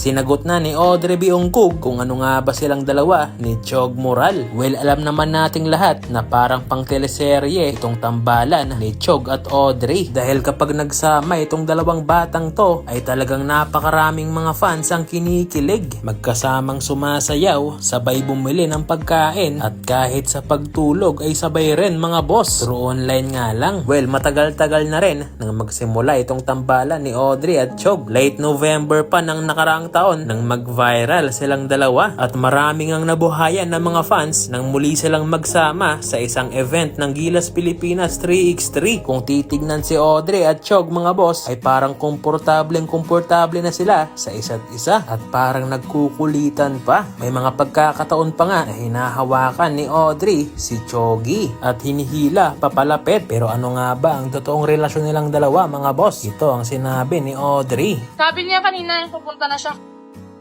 Sinagot na ni Audrey Biongkog kung ano nga ba silang dalawa ni Chog Moral. Well, alam naman nating lahat na parang pang teleserye itong tambalan ni Chog at Audrey. Dahil kapag nagsama itong dalawang batang to ay talagang napakaraming mga fans ang kinikilig. Magkasamang sumasayaw, sabay bumili ng pagkain at kahit sa pagtulog ay sabay rin mga boss. Through online nga lang. Well, matagal-tagal na rin nang magsimula itong tambalan ni Audrey at Chog. Late November pa ng nakaraang taon nang mag-viral silang dalawa at maraming ang nabuhayan ng mga fans nang muli silang magsama sa isang event ng Gilas Pilipinas 3x3. Kung titignan si Audrey at Chog mga boss ay parang komportable na sila sa isa't isa at parang nagkukulitan pa. May mga pagkakataon pa nga na hinahawakan ni Audrey si Choggy at hinihila papalapit. Pero ano nga ba ang totoong relasyon nilang dalawa mga boss? Ito ang sinabi ni Audrey. Sabi niya kanina yung pupunta na siya.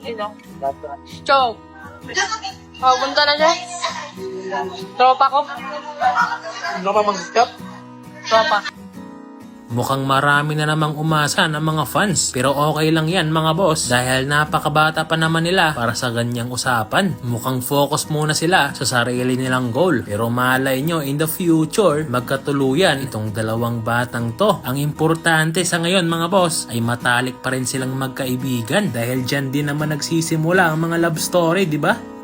Ito. Chog. Pupunta na siya. Tropa ko. Ano pa mag-stop? Tropa. Mukhang marami na namang umasa ng mga fans. Pero okay lang yan mga boss dahil napakabata pa naman nila para sa ganyang usapan. Mukhang focus muna sila sa sarili nilang goal. Pero malay nyo in the future magkatuluyan itong dalawang batang to. Ang importante sa ngayon mga boss ay matalik pa rin silang magkaibigan dahil dyan din naman nagsisimula ang mga love story, di ba?